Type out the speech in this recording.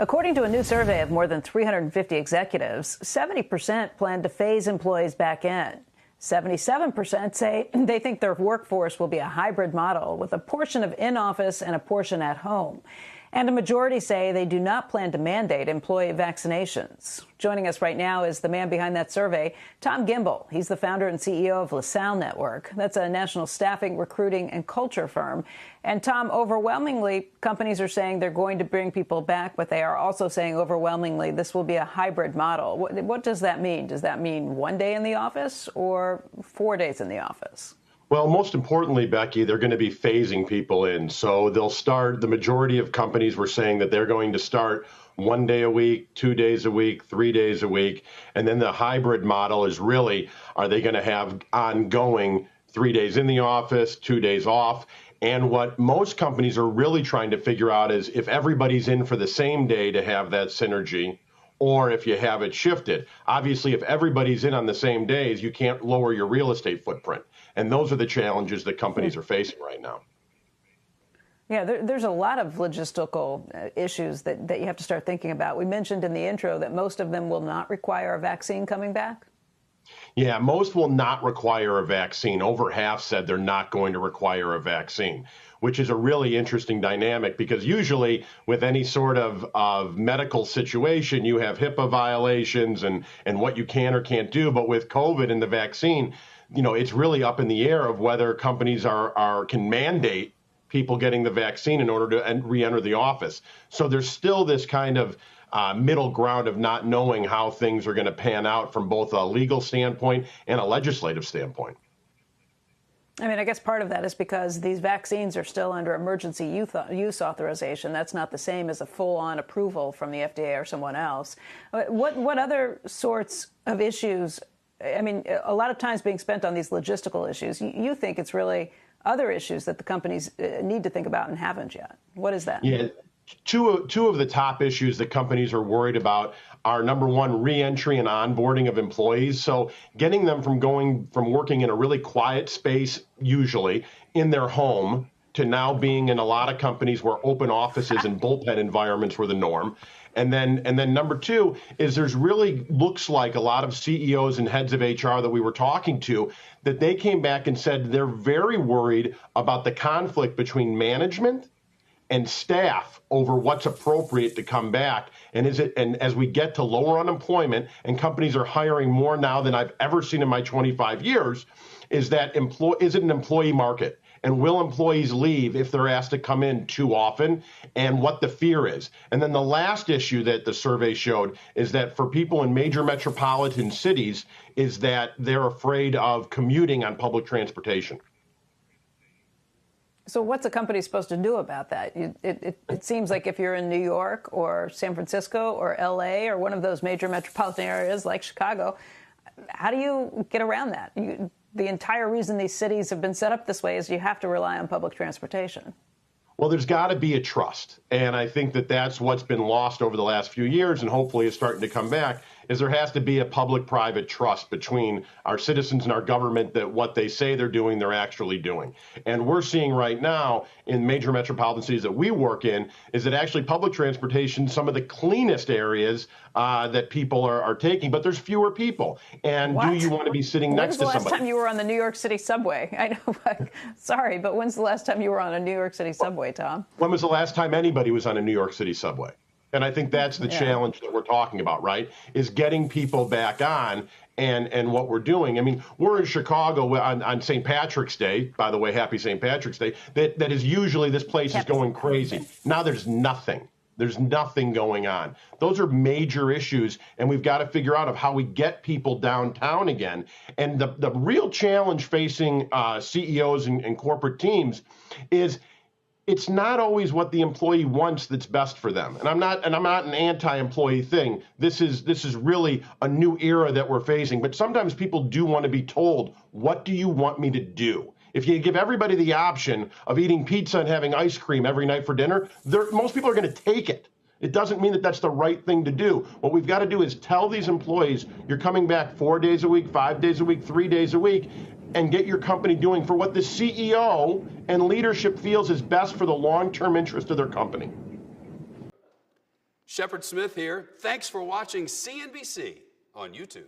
According to a new survey of more than 350 executives, 70% plan to phase employees back in. 77% say they think their workforce will be a hybrid model with a portion of in-office and a portion at home. And a majority say they do not plan to mandate employee vaccinations. Joining us right now is the man behind that survey, Tom Gimbel. He's the founder and CEO of LaSalle Network. That's a national staffing, recruiting, and culture firm. And Tom, overwhelmingly, companies are saying they're going to bring people back, but they are also saying overwhelmingly this will be a hybrid model. What does that mean? Does that mean 1 day in the office or 4 days in the office? Well, most importantly, Becky, they're going to be phasing people in. So they'll start, the majority of companies were saying that they're going to start 1 day a week, 2 days a week, 3 days a week. And then the hybrid model is really, are they going to have ongoing 3 days in the office, 2 days off? And what most companies are really trying to figure out is if everybody's in for the same day to have that synergy, or if you have it shifted. Obviously, if everybody's in on the same days, you can't lower your real estate footprint. And those are the challenges that companies are facing right now. Yeah, there's a lot of logistical issues that you have to start thinking about. We mentioned in the intro that most of them will not require a vaccine coming back. Yeah, most will not require a vaccine. Over half said they're not going to require a vaccine, which is a really interesting dynamic because usually with any sort of medical situation, you have HIPAA violations and what you can or can't do. But with COVID and the vaccine, you know, it's really up in the air of whether companies can mandate people getting the vaccine in order to re-enter the office. So there's still this kind of middle ground of not knowing how things are going to pan out from both a legal standpoint and a legislative standpoint. I mean, I guess part of that is because these vaccines are still under emergency use authorization. That's not the same as a full-on approval from the FDA or someone else. What other sorts of issues? I mean, a lot of time's being spent on these logistical issues. You think it's really other issues that the companies need to think about and haven't yet. What is that? Yeah. Two of the top issues that companies are worried about are, number one, reentry and onboarding of employees. So getting them from working in a really quiet space, usually in their home, to now being in a lot of companies where open offices and bullpen environments were the norm. And then number two is there's really looks like a lot of CEOs and heads of HR that we were talking to that they came back and said they're very worried about the conflict between management and staff over what's appropriate to come back. And as we get to lower unemployment and companies are hiring more now than I've ever seen in my 25 years, is it an employee market? And will employees leave if they're asked to come in too often, and what the fear is? And then the last issue that the survey showed is that for people in major metropolitan cities is that they're afraid of commuting on public transportation. So what's a company supposed to do about that? It seems like if you're in New York or San Francisco or LA or one of those major metropolitan areas like Chicago, how do you get around that? The entire reason these cities have been set up this way is you have to rely on public transportation. Well, there's got to be a trust. And I think that that's what's been lost over the last few years and hopefully is starting to come back, is there has to be a public-private trust between our citizens and our government that what they say they're doing, they're actually doing. And we're seeing right now in major metropolitan cities that we work in is that actually public transportation, some of the cleanest areas that people are taking, but there's fewer people. And what? Do you want to be sitting next to somebody? When's the last time you were on the New York City subway? I know, sorry, but when's the last time you were on a New York City subway, Tom? When was the last time anybody was on a New York City subway? And I think that's the challenge that we're talking about, right, is getting people back on and what we're doing. I mean, we're in Chicago on St. Patrick's Day, by the way, happy St. Patrick's Day, that is usually this place is going crazy. Now there's nothing. There's nothing going on. Those are major issues, and we've got to figure out of how we get people downtown again. And the real challenge facing CEOs and corporate teams is it's not always what the employee wants that's best for them. And I'm not an anti-employee thing. This is really a new era that we're facing. But sometimes people do want to be told, what do you want me to do? If you give everybody the option of eating pizza and having ice cream every night for dinner, most people are going to take it. It doesn't mean that that's the right thing to do. What we've got to do is tell these employees, you're coming back 4 days a week, 5 days a week, 3 days a week, and get your company doing for what the CEO and leadership feels is best for the long-term interest of their company. Shepard Smith here. Thanks for watching CNBC on YouTube.